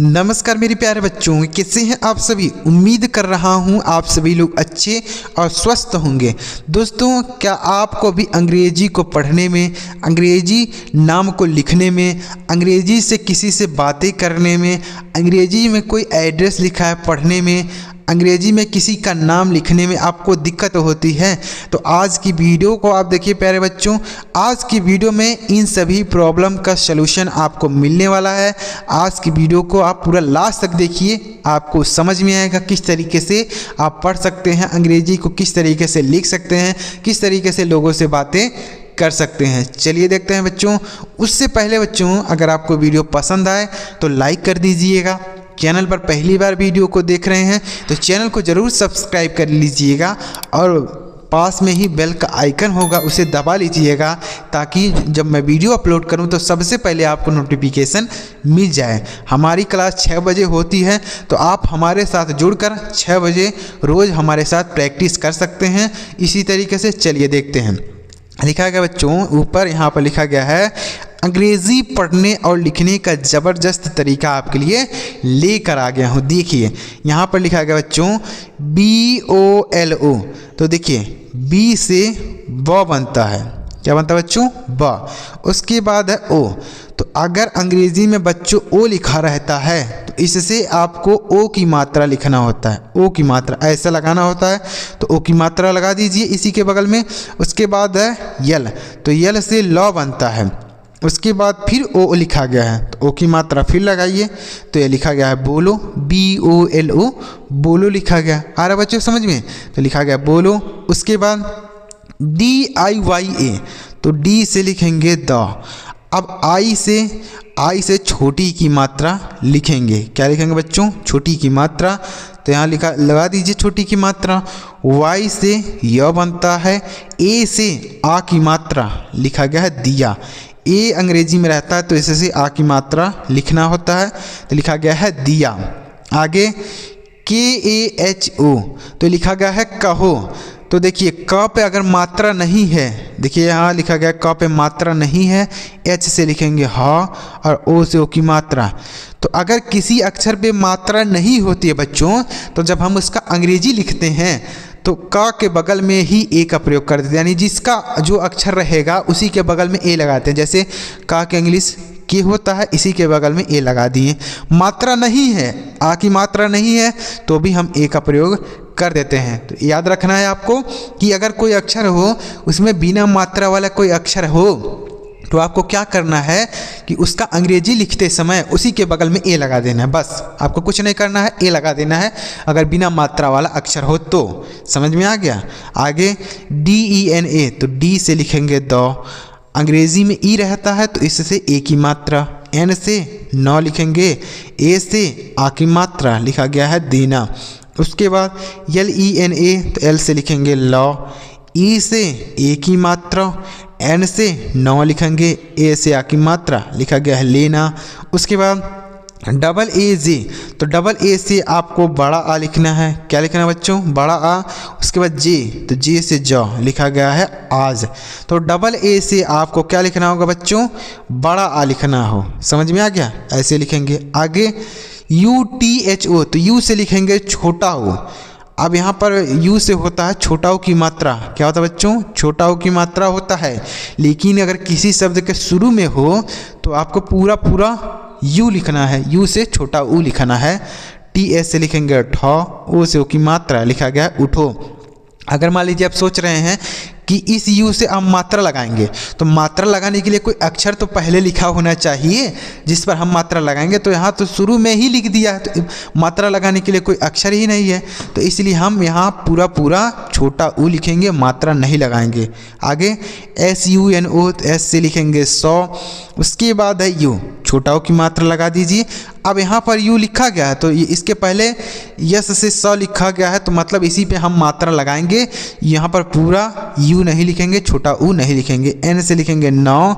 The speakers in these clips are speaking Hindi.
नमस्कार मेरे प्यारे बच्चों, कैसे हैं आप सभी। उम्मीद कर रहा हूं आप सभी लोग अच्छे और स्वस्थ होंगे। दोस्तों, क्या आपको भी अंग्रेजी को पढ़ने में, अंग्रेजी नाम को लिखने में, अंग्रेजी से किसी से बातें करने में, अंग्रेजी में कोई एड्रेस लिखा है पढ़ने में, अंग्रेजी में किसी का नाम लिखने में आपको दिक्कत होती है? तो आज की वीडियो को आप देखिए प्यारे बच्चों। आज की वीडियो में इन सभी प्रॉब्लम का सलूशन आपको मिलने वाला है। आज की वीडियो को आप पूरा लास्ट तक देखिए, आपको समझ में आएगा किस तरीके से आप पढ़ सकते हैं, अंग्रेजी को किस तरीके से लिख सकते हैं, किस तरीके से लोगों से बातें कर सकते हैं। चलिए देखते हैं बच्चों। उससे पहले बच्चों, अगर आपको वीडियो पसंद आए तो लाइक कर दीजिएगा। चैनल पर पहली बार वीडियो को देख रहे हैं तो चैनल को ज़रूर सब्सक्राइब कर लीजिएगा और पास में ही बेल का आइकन होगा उसे दबा लीजिएगा, ताकि जब मैं वीडियो अपलोड करूं तो सबसे पहले आपको नोटिफिकेशन मिल जाए। हमारी क्लास 6 बजे होती है, तो आप हमारे साथ जुड़कर 6 बजे रोज़ हमारे साथ प्रैक्टिस कर सकते हैं। इसी तरीके से चलिए देखते हैं। लिखा गया बच्चों, ऊपर यहाँ पर लिखा गया है, अंग्रेज़ी पढ़ने और लिखने का ज़बरदस्त तरीका आपके लिए लेकर आ गया हूँ। देखिए यहाँ पर लिखा गया बच्चों BOLO। तो देखिए बी से ब बनता है। क्या बनता है बच्चों? ब। उसके बाद है ओ। तो अगर अंग्रेज़ी में बच्चों ओ लिखा रहता है तो इससे आपको ओ की मात्रा लिखना होता है। ओ की मात्रा ऐसा लगाना होता है, तो ओ की मात्रा लगा दीजिए इसी के बगल में। उसके बाद है यल। तो यल से लॉ बनता है। उसके बाद फिर ओ लिखा गया है, तो ओ की मात्रा फिर लगाइए, तो ये लिखा गया है बोलो, BOLO, बोलो लिखा गया। आ रहा बच्चों समझ में? तो लिखा गया बोलो। उसके बाद DIYA। तो डी से लिखेंगे द। अब आई से छोटी की मात्रा लिखेंगे। क्या लिखेंगे बच्चों? छोटी की मात्रा। तो यहाँ लिखा, लगा दीजिए छोटी की मात्रा। वाई से य बनता है। ए से आ की मात्रा लिखा गया है दिया। ए अंग्रेजी में रहता है तो इससे आ की मात्रा लिखना होता है, तो लिखा गया है दिया। आगे KAHO। तो लिखा गया है कहो। तो देखिए क पे अगर मात्रा नहीं है, देखिए यहाँ लिखा गया क पे मात्रा नहीं है, H से लिखेंगे ह और O से ओ की मात्रा। तो अगर किसी अक्षर पे मात्रा नहीं होती है बच्चों, तो जब हम उसका अंग्रेजी लिखते हैं तो क के बगल में ही ए का प्रयोग कर देते हैं, यानी जिसका जो अक्षर रहेगा उसी के बगल में ए लगाते हैं। जैसे क के इंग्लिश के होता है, इसी के बगल में ए लगा दिए। मात्रा नहीं है, आ की मात्रा नहीं है, तो भी हम ए का प्रयोग कर देते हैं। तो याद रखना है आपको कि अगर कोई अक्षर हो उसमें बिना मात्रा वाला कोई अक्षर हो तो आपको क्या करना है कि उसका अंग्रेजी लिखते समय उसी के बगल में ए लगा देना है। बस आपको कुछ नहीं करना है, ए लगा देना है अगर बिना मात्रा वाला अक्षर हो तो। समझ में आ गया? आगे DENA। तो डी से लिखेंगे द। अंग्रेजी में ई रहता है तो इससे ए की मात्रा। एन से नौ लिखेंगे। ए से आ की मात्रा लिखा गया है देना। उसके बाद LENA। तो एल से लिखेंगे लॉ। ई से ए की मात्रा। एन से नौ लिखेंगे। ए से आ की मात्रा लिखा गया है लेना। उसके बाद AAJ। तो AA से आपको बड़ा आ लिखना है। क्या लिखना है बच्चों? बड़ा आ। उसके बाद जे। तो जे से ज लिखा गया है आज। तो AA से आपको क्या लिखना होगा बच्चों? बड़ा आ लिखना हो। समझ में आ गया? ऐसे लिखेंगे। आगे UTHO। तो यू से लिखेंगे छोटा हो। अब यहाँ पर यू से होता है छोटा ओ की मात्रा। क्या होता है बच्चों? छोटा ओ की मात्रा होता है। लेकिन अगर किसी शब्द के शुरू में हो तो आपको पूरा यू लिखना है। यू से छोटा ऊ लिखना है। TS से लिखेंगे ठ। ओ से ओ की मात्रा लिखा गया है उठो। अगर मान लीजिए आप सोच रहे हैं कि इस यू से हम मात्रा लगाएंगे, तो मात्रा लगाने के लिए कोई अक्षर तो पहले लिखा होना चाहिए जिस पर हम मात्रा लगाएंगे। तो यहाँ तो शुरू में ही लिख दिया है, तो मात्रा लगाने के लिए कोई अक्षर ही नहीं है, तो इसलिए हम यहाँ पूरा छोटा ऊ लिखेंगे, मात्रा नहीं लगाएंगे। आगे SUNO। तो एस से लिखेंगे 100। उसके बाद है यू। छोटा ओ की मात्रा लगा दीजिए। अब यहाँ पर यू लिखा गया है तो इसके पहले यस से 100 लिखा गया है, तो मतलब इसी पे हम मात्रा लगाएंगे। यहाँ पर पूरा यू नहीं लिखेंगे, छोटा ऊ नहीं लिखेंगे। एन से लिखेंगे 9।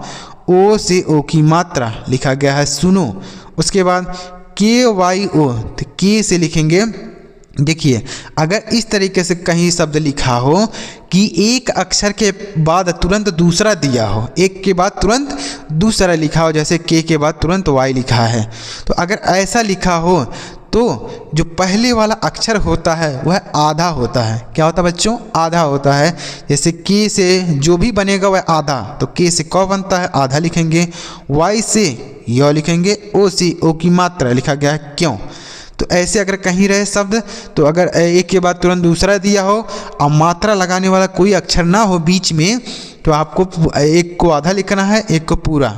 ओ से ओ की मात्रा लिखा गया है सुनो। उसके बाद KYO। तो के से लिखेंगे देखिए अगर इस तरीके से कहीं शब्द लिखा हो कि एक अक्षर के बाद तुरंत दूसरा दिया हो, एक के बाद तुरंत दूसरा लिखा हो, जैसे के बाद तुरंत वाई लिखा है, तो अगर ऐसा लिखा हो तो जो पहले वाला अक्षर होता है वह आधा होता है। क्या होता है बच्चों? आधा होता है। जैसे के से जो भी बनेगा वह आधा, तो के से क बनता है, आधा लिखेंगे। वाई से य लिखेंगे। ओ से ओ की मात्रा लिखा गया है क्यों। तो ऐसे अगर कहीं रहे शब्द, तो अगर एक के बाद तुरंत दूसरा दिया हो और मात्रा लगाने वाला कोई अक्षर ना हो बीच में, तो आपको एक को आधा लिखना है, एक को पूरा,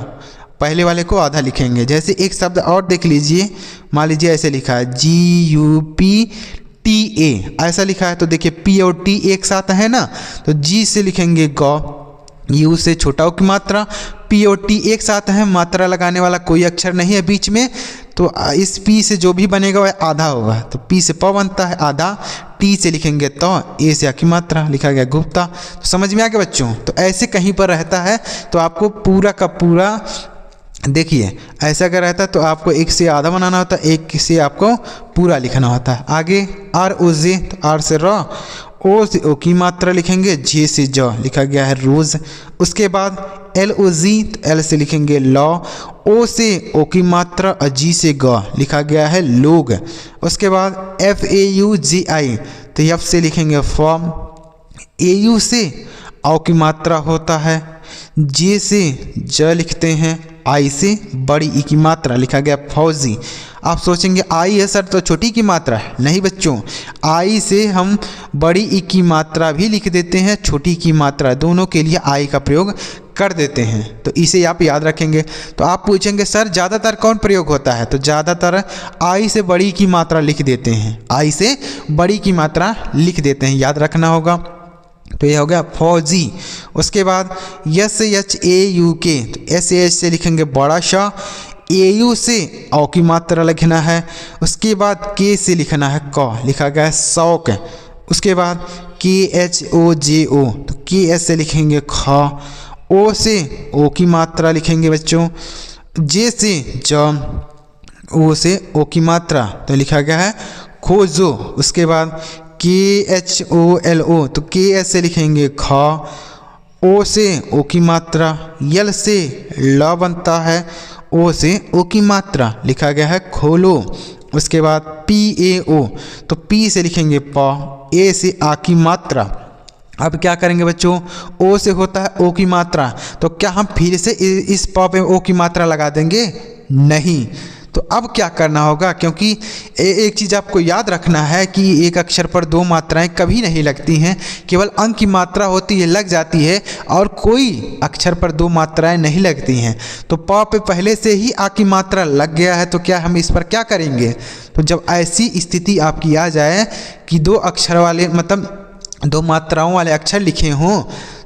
पहले वाले को आधा लिखेंगे। जैसे एक शब्द और देख लीजिए, मान लीजिए ऐसे लिखा है GUPTA, ऐसा लिखा है, तो देखिए P और T एक साथ है ना, तो G से लिखेंगे ग, U से छोटा ओ की मात्रा, P और T एक साथ है, मात्रा लगाने वाला कोई अक्षर नहीं है बीच में, तो इस P से जो भी बनेगा वह आधा होगा, तो P से प बनता है आधा, T से लिखेंगे तो, A से आ की मात्रा लिखा गया गुप्ता। तो समझ में आ गया बच्चों। तो ऐसे कहीं पर रहता है तो आपको पूरा का पूरा, देखिए ऐसा अगर रहता है तो आपको एक से आधा बनाना होता है, एक से आपको पूरा लिखना होता है। आगे ROZ, तो R से र, ओ से ओ की मात्रा लिखेंगे, जे से ज लिखा गया है रोज़। उसके बाद LOZ, तो L से लिखेंगे लॉ, ओ से ओ की मात्रा और जी से ग लिखा गया है लोग। उसके बाद FAUGI, तो F से लिखेंगे फॉर्म, AU से औ की मात्रा होता है, जे से ज लिखते हैं, आई से बड़ी ई की मात्रा लिखा गया फौजी। आप सोचेंगे आई है सर तो छोटी की मात्रा है, नहीं बच्चों, आई से हम बड़ी ई की मात्रा भी लिख देते हैं, छोटी की मात्रा, दोनों के लिए आई का प्रयोग कर देते हैं। तो इसे आप याद रखेंगे। तो आप पूछेंगे सर ज़्यादातर कौन प्रयोग होता है, तो ज़्यादातर आई से बड़ी की मात्रा लिख देते हैं, आई से बड़ी की मात्रा लिख देते हैं, याद रखना होगा। तो ये हो गया फौजी। उसके बाद SHAUK, तो SH से लिखेंगे बड़ा शा, AU से औ की मात्रा लिखना है। उसके बाद के से लिखना है क, लिखा गया है शौक। उसके बाद KHOJO, तो KS से लिखेंगे ख, ओ से ओ की मात्रा लिखेंगे बच्चों, जे से ज, ओ से ओ की मात्रा, तो लिखा गया है खोजो। उसके बाद KHOLO, तो KS से लिखेंगे ख, ओ से ओ की मात्रा, यल से ल बनता है, ओ से ओ की मात्रा लिखा गया है खोलो। उसके बाद PAO, तो P से लिखेंगे प, A से आ की मात्रा। अब क्या करेंगे बच्चों, ओ से होता है ओ की मात्रा, तो क्या हम फिर से इस प पे ओ की मात्रा लगा देंगे? नहीं। तो अब क्या करना होगा, क्योंकि एक चीज़ आपको याद रखना है कि एक अक्षर पर दो मात्राएं कभी नहीं लगती हैं, केवल अंक की मात्रा होती है लग जाती है, और कोई अक्षर पर दो मात्राएं नहीं लगती हैं। तो प पे पहले से ही आ की मात्रा लग गया है, तो क्या हम इस पर क्या करेंगे? तो जब ऐसी स्थिति आपकी आ जाए कि दो अक्षर वाले मतलब दो मात्राओं वाले अक्षर लिखे हों,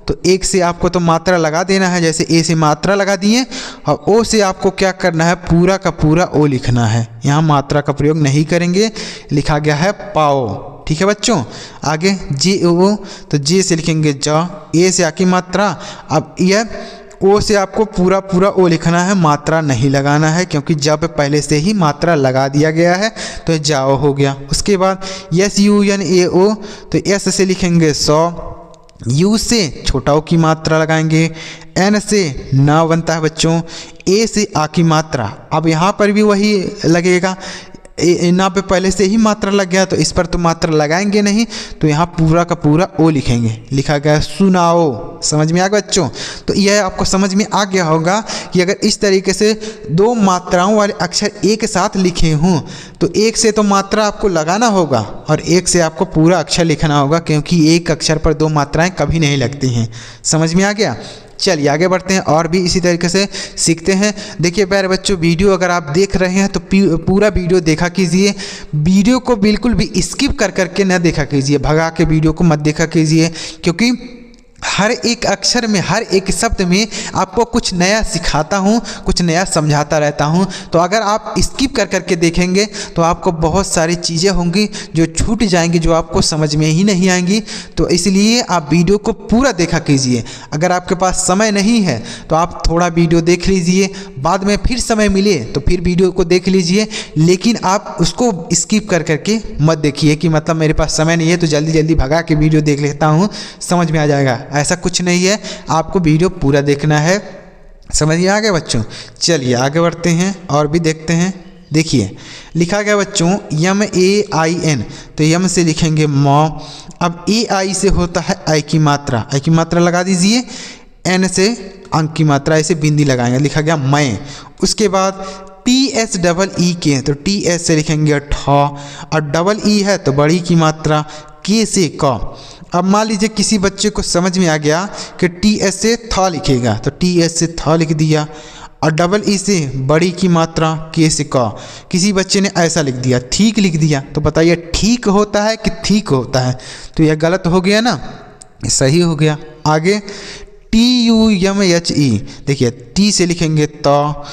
तो एक से आपको तो मात्रा लगा देना है, जैसे ए से मात्रा लगा दिए, और ओ से आपको क्या करना है, पूरा का पूरा ओ लिखना है। यहाँ मात्रा का प्रयोग नहीं करेंगे, लिखा गया है पाओ। ठीक है बच्चों। आगे JO, तो जे से लिखेंगे ज, ए से आ की मात्रा। अब यह ओ से आपको पूरा पूरा ओ लिखना है, मात्रा नहीं लगाना है, क्योंकि जब पहले से ही मात्रा लगा दिया गया है तो जाओ हो गया। उसके बाद SUNAO, तो एस से लिखेंगे 100, यू से छोटा ओ की मात्रा लगाएंगे, एन से ना बनता है बच्चों, ए से आ की मात्रा। अब यहाँ पर भी वही लगेगा, ना पे पहले से ही मात्रा लग गया, तो इस पर तो मात्रा लगाएंगे नहीं, तो यहाँ पूरा का पूरा ओ लिखेंगे, लिखा गया है सुनाओ। समझ में आ गया बच्चों। तो यह आपको समझ में आ गया होगा कि अगर इस तरीके से दो मात्राओं वाले अक्षर एक साथ लिखे हों, तो एक से तो मात्रा आपको लगाना होगा और एक से आपको पूरा अक्षर लिखना होगा, क्योंकि एक अक्षर पर दो मात्राएं कभी नहीं लगती हैं। समझ में आ गया। चलिए आगे बढ़ते हैं और भी इसी तरीके से सीखते हैं। देखिए प्यारे बच्चों, वीडियो अगर आप देख रहे हैं तो पूरा वीडियो देखा कीजिए। वीडियो को बिल्कुल भी स्किप कर करके न देखा कीजिए, भगा के वीडियो को मत देखा कीजिए, क्योंकि हर एक अक्षर में, हर एक शब्द में आपको कुछ नया सिखाता हूँ, कुछ नया समझाता रहता हूँ। तो अगर आप स्किप कर करके देखेंगे तो आपको बहुत सारी चीज़ें होंगी जो छूट जाएंगी, जो आपको समझ में ही नहीं आएंगी। तो इसलिए आप वीडियो को पूरा देखा कीजिए। अगर आपके पास समय नहीं है तो आप थोड़ा वीडियो देख लीजिए, बाद में फिर समय मिले तो फिर वीडियो को देख लीजिए, लेकिन आप उसको स्किप कर करके मत देखिए कि मतलब मेरे पास समय नहीं है तो जल्दी जल्दी भगा के वीडियो देख लेता हूँ, समझ में आ जाएगा। ऐसा कुछ नहीं है, आपको वीडियो पूरा देखना है। समझिए आगे बच्चों। चलिए आगे बढ़ते हैं और भी देखते हैं। देखिए लिखा गया बच्चों MAIN, तो यम से लिखेंगे मौ। अब AI से होता है आई की मात्रा, आई की मात्रा लगा दीजिए। N से अंक की मात्रा, ऐसे बिंदी लगाएंगे, लिखा गया मैं। उसके बाद TSEE के, तो TS से लिखेंगे ठ, और डबल E है तो बड़ी की मात्रा, K से क। अब मान लीजिए किसी बच्चे को समझ में आ गया कि TS से थ लिखेगा, तो TS से थ लिख दिया, और डबल E से बड़ी की मात्रा, K से क। किसी बच्चे ने ऐसा लिख दिया, ठीक लिख दिया, तो बताइए ठीक होता है कि ठीक होता है? तो यह गलत हो गया ना, सही हो गया। आगे TUMHE, देखिए T से लिखेंगे त,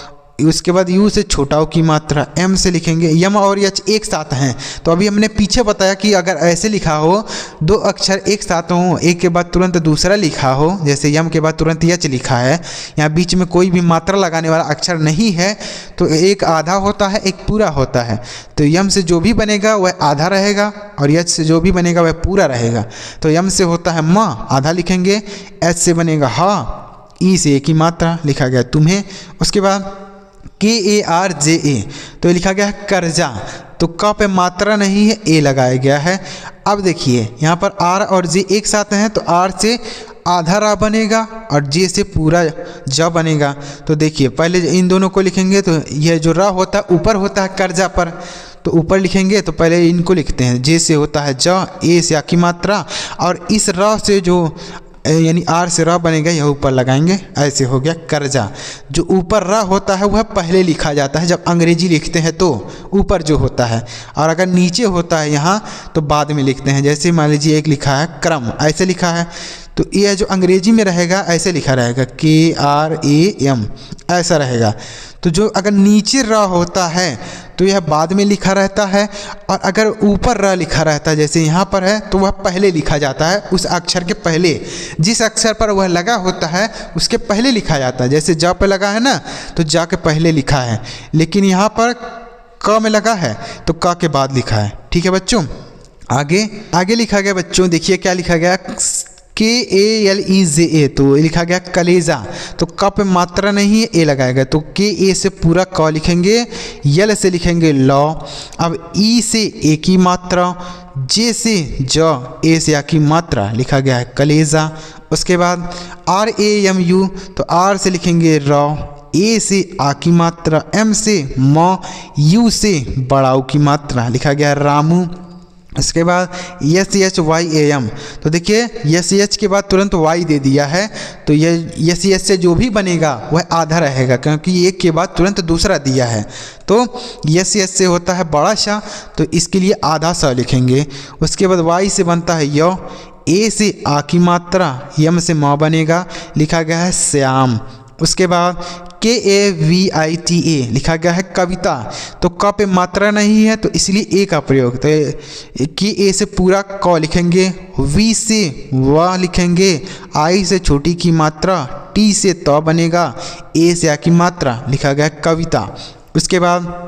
उसके बाद U से छोटा ओ की मात्रा, M से लिखेंगे, यम और यच एक साथ हैं। तो अभी हमने पीछे बताया कि अगर ऐसे लिखा हो, दो अक्षर एक साथ हो, एक के बाद तुरंत दूसरा लिखा हो, जैसे यम के बाद तुरंत यच लिखा है, यहाँ बीच में कोई भी मात्रा लगाने वाला अक्षर नहीं है, तो एक आधा होता है, एक पूरा होता है। तो यम से जो भी बनेगा वह आधा रहेगा, और यच से जो भी बनेगा वह पूरा रहेगा। तो यम से होता है म, आधा लिखेंगे, एच से बनेगा हा, ई से एक ही मात्रा, लिखा गया तुम्हें। उसके बाद KARJA, तो लिखा गया है कर्जा, तो क पे मात्रा नहीं है, ए लगाया गया है। अब देखिए यहाँ पर R और J एक साथ हैं, तो R से आधा रा बनेगा और J से पूरा ज बनेगा। तो देखिए पहले इन दोनों को लिखेंगे, तो यह जो रा होता है ऊपर होता है कर्जा पर, तो ऊपर लिखेंगे, तो पहले इनको लिखते हैं। J से होता है ज, ए से आ की मात्रा, और इस रा से जो यानी R से र बनेगा, यह ऊपर लगाएंगे, ऐसे हो गया कर्जा। जो ऊपर र होता है वह पहले लिखा जाता है, जब अंग्रेजी लिखते हैं तो ऊपर जो होता है, और अगर नीचे होता है यहाँ तो बाद में लिखते हैं। जैसे मान लीजिए एक लिखा है क्रम, ऐसे लिखा है, तो यह जो अंग्रेजी में रहेगा ऐसे लिखा रहेगा KRAM, ऐसा रहेगा। तो जो अगर नीचे र होता है तो यह बाद में लिखा रहता है, और अगर ऊपर र लिखा रहता है जैसे यहाँ पर है, तो वह पहले लिखा जाता है, उस अक्षर के पहले। जिस अक्षर पर वह लगा होता है उसके पहले लिखा जाता है। जैसे ज पे लगा है ना, तो जा के पहले लिखा है, लेकिन यहाँ पर क में लगा है तो क के बाद लिखा है। ठीक है बच्चों। आगे लिखा गया बच्चों, देखिए क्या लिखा गया, KALEJA, तो लिखा गया कलेजा, तो क पे मात्रा नहीं है, ए लगाएगा, तो KA से पूरा क लिखेंगे, यल से लिखेंगे लौ। अब ई से ए की मात्रा, जे से ज, ए से आ की मात्रा, लिखा गया है कलेजा। उसके बाद RAMU, तो R से लिखेंगे र, ए से आ की मात्रा, M से म, U से बड़ाऊ की मात्रा, लिखा गया है रामू। इसके बाद SHYAM, तो देखिए SH के बाद तुरंत Y दे दिया है, तो यह SH से जो भी बनेगा वह आधा रहेगा, क्योंकि एक के बाद तुरंत दूसरा दिया है। तो SH से होता है बड़ा सा, तो इसके लिए आधा सा लिखेंगे। उसके बाद Y से बनता है य, ए से आ की मात्रा, यम से म बनेगा, लिखा गया है श्याम। उसके बाद KAVITA, लिखा गया है कविता, तो क पे मात्रा नहीं है तो इसलिए ए का प्रयोग, तो KA से पूरा क लिखेंगे, V से व लिखेंगे, I से छोटी की मात्रा, T से त बनेगा, A से आ की मात्रा, लिखा गया है कविता। उसके बाद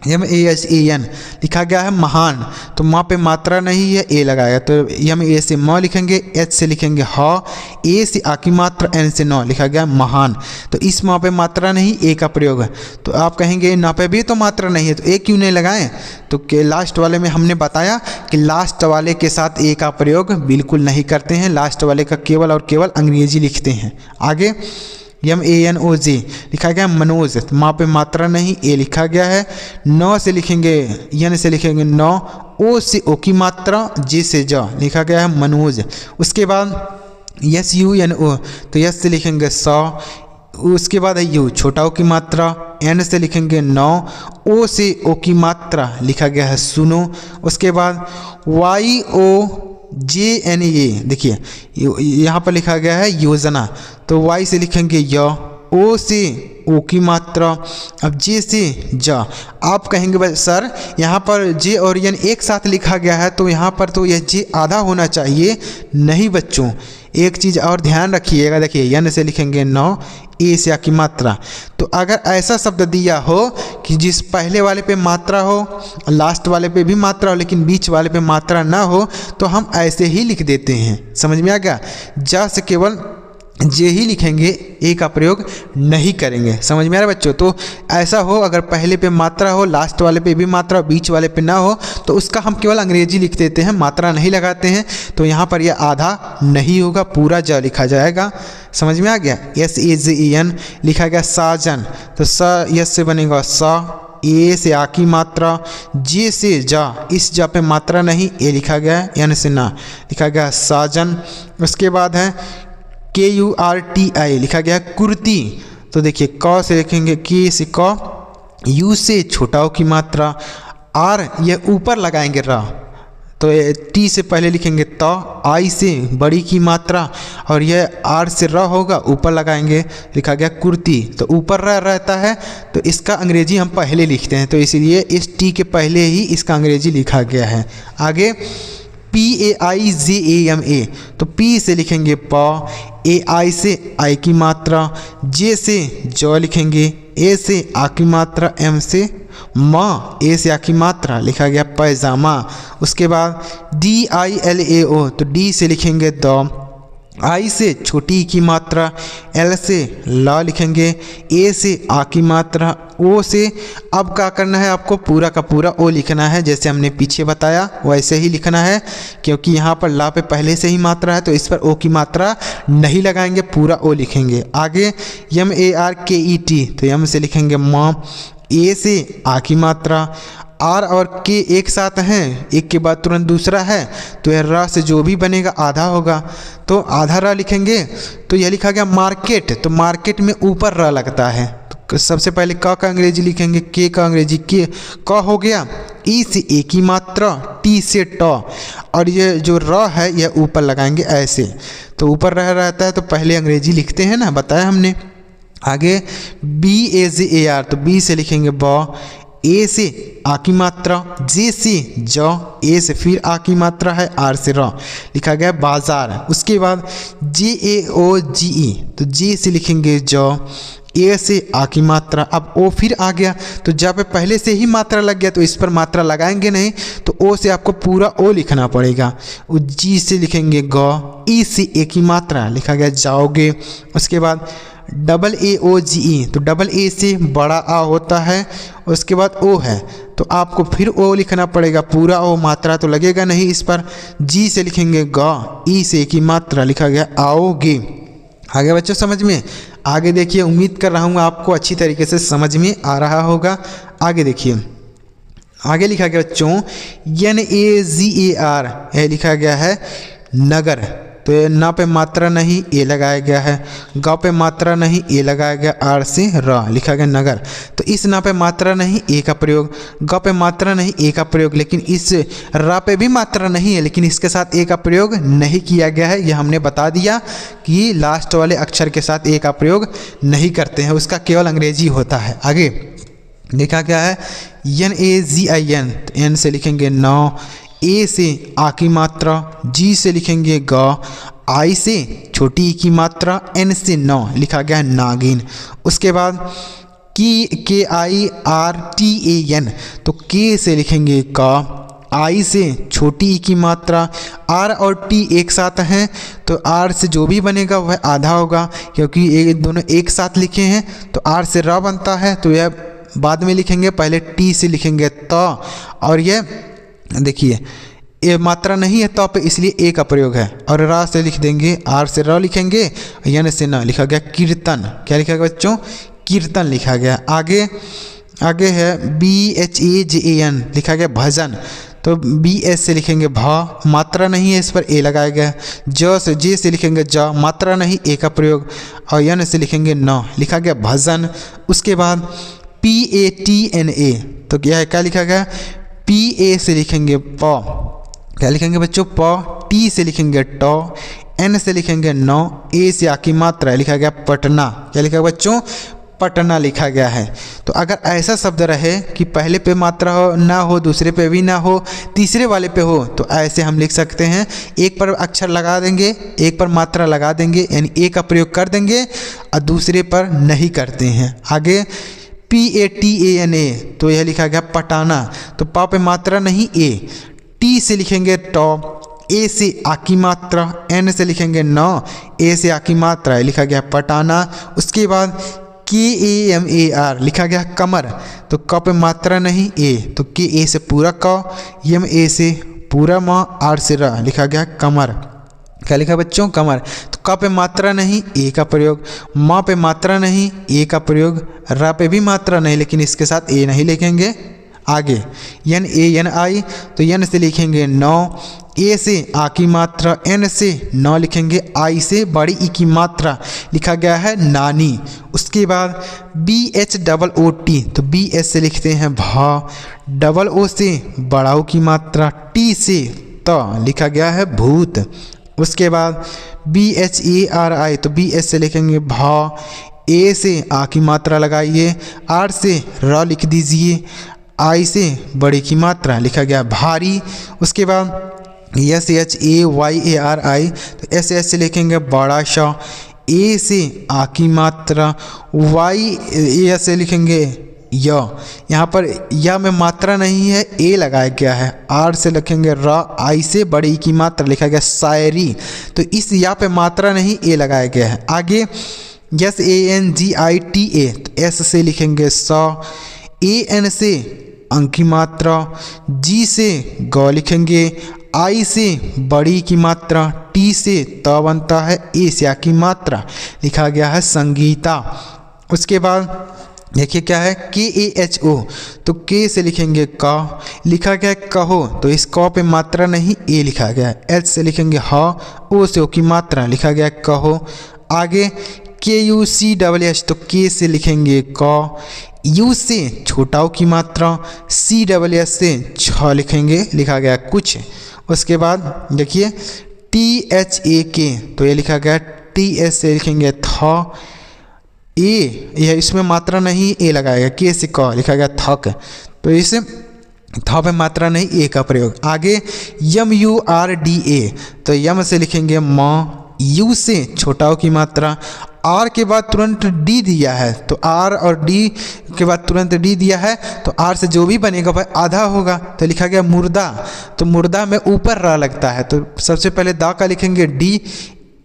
MAHAN, लिखा गया है महान, तो माँ पे मात्रा नहीं है, ए लगाएगा, तो MA से म लिखेंगे, H से लिखेंगे ह, ए से आ की मात्रा, N से न, लिखा गया महान। तो इस माँ पे मात्रा नहीं, ए का प्रयोग है। तो आप कहेंगे न पे भी तो मात्रा नहीं है, तो ए क्यों नहीं लगाएं? तो के लास्ट वाले में हमने बताया कि लास्ट वाले के साथ ए का प्रयोग बिल्कुल नहीं करते हैं, लास्ट वाले का केवल और केवल अंग्रेजी लिखते हैं। आगे MANOJ, लिखा गया मनोज, तो माँ पे मात्रा नहीं, ए लिखा गया है। नौ से लिखेंगे, यन से लिखेंगे नौ, ओ से ओ की मात्रा, जे से ज, लिखा गया है मनोज। उसके बाद SUNO, तो यस से लिखेंगे सौ, उसके बाद है यू, छोटा ओ की मात्रा, एन से लिखेंगे नौ, ओ से ओ की मात्रा, लिखा गया है सुनो। उसके बाद YOUNG, JNA, देखिए यहाँ पर लिखा गया है योजना, तो Y से लिखेंगे य, O से ओ की मात्रा, अब जे से जा। आप कहेंगे सर यहाँ पर जे और एन एक साथ लिखा गया है तो यहाँ पर तो यह जे आधा होना चाहिए। नहीं बच्चों, एक चीज़ और ध्यान रखिएगा, देखिए एन से लिखेंगे 9, ए से आ की मात्रा। तो अगर ऐसा शब्द दिया हो कि जिस पहले वाले पे मात्रा हो, लास्ट वाले पे भी मात्रा हो, लेकिन बीच वाले पे मात्रा ना हो, तो हम ऐसे ही लिख देते हैं। समझ में आ गया? जा से केवल जे ही लिखेंगे, ए का प्रयोग नहीं करेंगे। समझ में आ रहा है बच्चों? तो ऐसा हो अगर पहले पे मात्रा हो, लास्ट वाले पे भी मात्रा, बीच वाले पे ना हो, तो उसका हम केवल अंग्रेजी लिख देते हैं, मात्रा नहीं लगाते हैं। तो यहाँ पर यह आधा नहीं होगा, पूरा ज लिखा जाएगा। समझ में आ गया? SAJEN लिखा गया साजन, तो स यस से बनेगा सा, ए से आ की मात्रा, जे से जा, इस जा पे मात्रा नहीं, ए लिखा गया है, एन से ना, लिखा गया साजन। उसके बाद है KURTI लिखा गया है कुर्ती, तो देखिए क से लिखेंगे के से क, यू से छोटा ओ की मात्रा, आर ये ऊपर लगाएंगे र, तो टी से पहले लिखेंगे त, आई से बड़ी की मात्रा, और यह आर से र होगा, ऊपर लगाएंगे, लिखा गया कुर्ती। तो ऊपर र रहता है तो इसका अंग्रेजी हम पहले लिखते हैं, तो इसीलिए इस टी के पहले ही इसका अंग्रेजी लिखा गया है। आगे PAIJAMA, तो पी से लिखेंगे प, AI से आई की मात्रा, जे से ज लिखेंगे, ए से आ की मात्रा, एम से म, ए से आ की मात्रा, लिखा गया पैजामा। उसके बाद DILAO, तो डी से लिखेंगे द, आई से छोटी की मात्रा, एल से ला लिखेंगे, ए से आ की मात्रा, ओ से अब क्या करना है आपको, पूरा का पूरा ओ लिखना है, जैसे हमने पीछे बताया वैसे ही लिखना है, क्योंकि यहाँ पर ला पे पहले से ही मात्रा है तो इस पर ओ की मात्रा नहीं लगाएंगे, पूरा ओ लिखेंगे। आगे MARKET, तो एम से लिखेंगे म, ए से आ की मात्रा, आर और के एक साथ हैं, एक के बाद तुरंत दूसरा है, तो यह र से जो भी बनेगा आधा होगा, तो आधा र लिखेंगे। तो यह लिखा गया मार्केट, तो मार्केट में ऊपर र लगता है, तो सबसे पहले क का अंग्रेजी लिखेंगे, के का अंग्रेजी के, क हो गया, ई से ए की मात्रा, टी से ट, और ये जो र है यह ऊपर लगाएंगे ऐसे, तो ऊपर रह रहता है तो पहले अंग्रेजी लिखते हैं ना, बताया हमने। आगे BAJAR, तो बी से लिखेंगे ब, ए से आ की मात्रा, जे से ज, ए से फिर आ की मात्रा है, आर से र, लिखा गया बाजार। उसके बाद JAOGE, तो जे से लिखेंगे ज, ए से आ की मात्रा, अब ओ फिर आ गया, तो जब पे पहले से ही मात्रा लग गया तो इस पर मात्रा लगाएंगे नहीं, तो ओ से आपको पूरा ओ लिखना पड़ेगा। जी से लिखेंगे ग, ई से ए की मात्रा, लिखा गया जाओगे। उसके बाद AAOGE, तो डबल ए से बड़ा आ होता है, उसके बाद ओ है तो आपको फिर ओ लिखना पड़ेगा, पूरा ओ, मात्रा तो लगेगा नहीं इस पर। जी से लिखेंगे ग, ई से की मात्रा, लिखा गया आओगे। आगे बच्चों समझ में? आगे देखिए, उम्मीद कर रहा हूँ आपको अच्छी तरीके से समझ में आ रहा होगा। आगे देखिए, आगे लिखा गया बच्चों NAGAR, यह लिखा गया है नगर, तो ये ना पे मात्रा नहीं, ए लगाया गया है, ग पे मात्रा नहीं, ए लगाया गया, आर से र, लिखा गया नगर। तो इस ना पे मात्रा नहीं, ए का प्रयोग, ग पे मात्रा नहीं, ए का प्रयोग, लेकिन इस र पे भी मात्रा नहीं है, लेकिन इसके साथ ए का प्रयोग नहीं किया गया है। यह हमने बता दिया कि लास्ट वाले अक्षर के साथ ए का प्रयोग नहीं करते हैं, उसका केवल अंग्रेजी होता है। आगे लिखा गया है NAGIN, तो एन से लिखेंगे 9, ए से आ की मात्रा, जी से लिखेंगे ग, आई से छोटी की मात्रा, एन से 9, लिखा गया है नागिन। उसके बाद KIRTAN, तो के से लिखेंगे क, आई से छोटी की मात्रा, आर और टी एक साथ हैं तो आर से जो भी बनेगा वह आधा होगा, क्योंकि ये दोनों एक साथ लिखे हैं तो आर से र बनता है, तो यह बाद में लिखेंगे, पहले टी से लिखेंगे त, और यह देखिए ये मात्रा नहीं है तो पे, इसलिए ए का प्रयोग है, और रा से लिख देंगे, आर से र लिखेंगे, यन से न, लिखा गया कीर्तन। क्या लिखा गया बच्चों? कीर्तन लिखा गया। आगे है BHAJAN, लिखा गया भजन, तो BS से लिखेंगे भ, मात्रा नहीं है इस पर ए लगाया गया, ज से जे से लिखेंगे ज, मात्रा नहीं, ए का प्रयोग, और यन से लिखेंगे न, लिखा गया भजन। उसके बाद PATNA, तो क्या है, क्या लिखा गया? PA से लिखेंगे प, क्या लिखेंगे बच्चों? प, टी से लिखेंगे टॉ, एन से लिखेंगे नौ, ए से आ की मात्रा लिखा गया पटना। क्या लिखा गया बच्चों? पटना लिखा गया है। तो अगर ऐसा शब्द रहे कि पहले पे मात्रा हो ना हो, दूसरे पे भी ना हो, तीसरे वाले पे हो, तो ऐसे हम लिख सकते हैं, एक पर अक्षर लगा देंगे, एक पर मात्रा लगा देंगे, यानी ए का प्रयोग कर देंगे और दूसरे पर नहीं करते हैं। आगे PATANA, तो यह लिखा गया पटाना। तो पा पे मात्रा नहीं ए, टी से लिखेंगे टॉ, ए से आ की मात्रा, एन से लिखेंगे नौ, ए से आ की मात्रा लिखा गया पटाना। उसके बाद KAMAR लिखा गया कमर। तो क पे मात्रा नहीं ए, तो KA से पूरा क, MA से पूरा म, आर से र लिखा गया कमर। क्या लिखा बच्चों? कमर। तो क पे मात्रा नहीं, ए का प्रयोग, म पे मात्रा नहीं, ए का प्रयोग, र पे भी मात्रा नहीं लेकिन इसके साथ ए नहीं लिखेंगे। आगे NANI, तो एन से लिखेंगे नौ, ए से आ की मात्रा, एन से नौ लिखेंगे, आई से बड़ी ई की मात्रा लिखा गया है नानी। उसके बाद BHOOT, तो BS से लिखते हैं भा, डबल ओ से बड़ा ओ की मात्रा, टी से त लिखा गया है भूत। उसके बाद BHARI, तो BS से लिखेंगे भा, ए से आ की मात्रा लगाइए, आर से र लिख दीजिए, आई से बड़े की मात्रा लिखा गया भारी। उसके बाद SHAYARI, तो SS से लिखेंगे बड़ा श, ए से आ की मात्रा, YA से लिखेंगे य, यहाँ पर या में मात्रा नहीं है, ए लगाया गया है, आर से लिखेंगे र, आई से बड़ी की मात्रा लिखा गया शायरी। तो इस या पे मात्रा नहीं, ए लगाया गया है। आगे SANGITA, तो एस से लिखेंगे स, AN से अंक की मात्रा, जी से ग लिखेंगे, आई से बड़ी की मात्रा, टी से त बनता है, ए से आ की मात्रा लिखा गया है संगीता। उसके बाद देखिए क्या है KAHO, तो के से लिखेंगे क, लिखा गया है कहो, तो इस क पे मात्रा नहीं, ए लिखा गया है। एच से लिखेंगे ह, ओ से ओ की मात्रा लिखा गया है कहो। आगे KUCSS, तो के से लिखेंगे क, यू से छोटा ओ की मात्रा, CSS से छ लिखेंगे, लिखा गया कुछ। उसके बाद देखिए THAK, तो ये लिखा गया TS से लिखेंगे थ, ए यह इसमें मात्रा नहीं, ए लगाएगा, के से क लिखा गया थक, तो इस थ पे मात्रा नहीं, ए का प्रयोग। आगे MURDA, तो यम से लिखेंगे म, यू से छोटा ओ की मात्रा, आर के बाद तुरंत डी दिया है, तो आर और डी के बाद तुरंत डी दिया है, तो आर से जो भी बनेगा भाई आधा होगा, तो लिखा गया मुर्दा। तो मुर्दा में ऊपर रा लगता है, तो सबसे पहले दा का लिखेंगे डी,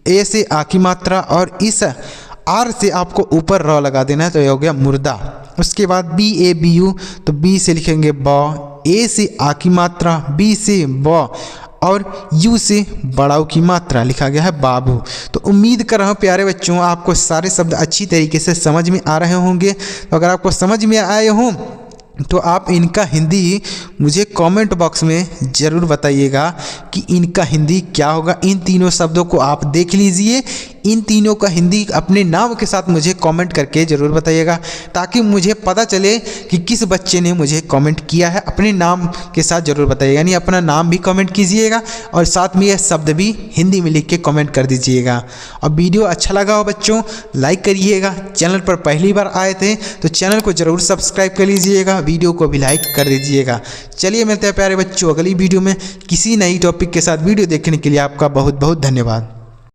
ए से आ की मात्रा, और इस आर से आपको ऊपर र लगा देना है, तो ये हो गया मुर्दा। उसके बाद BABU, तो बी से लिखेंगे ब, ए से आ की मात्रा, बी से ब, और यू से बड़ाऊ की मात्रा लिखा गया है बाबू। तो उम्मीद कर रहा हूँ प्यारे बच्चों आपको सारे शब्द अच्छी तरीके से समझ में आ रहे होंगे। तो अगर आपको समझ में आए हों तो आप इनका हिंदी मुझे कमेंट बॉक्स में ज़रूर बताइएगा कि इनका हिंदी क्या होगा। इन तीनों शब्दों को आप देख लीजिए, इन तीनों का हिंदी अपने नाम के साथ मुझे कमेंट करके ज़रूर बताइएगा, ताकि मुझे पता चले कि किस बच्चे ने मुझे कमेंट किया है। अपने नाम के साथ ज़रूर बताइएगा, यानी अपना नाम भी कमेंट कीजिएगा और साथ में यह शब्द भी हिंदी में लिख के कमेंट कर दीजिएगा। और वीडियो अच्छा लगा हो बच्चों लाइक करिएगा। चैनल पर पहली बार आए थे तो चैनल को ज़रूर सब्सक्राइब कर लीजिएगा, वीडियो को भी लाइक कर दीजिएगा। चलिए मिलते हैं प्यारे बच्चों अगली वीडियो में किसी नई टॉपिक के साथ। वीडियो देखने के लिए आपका बहुत बहुत धन्यवाद।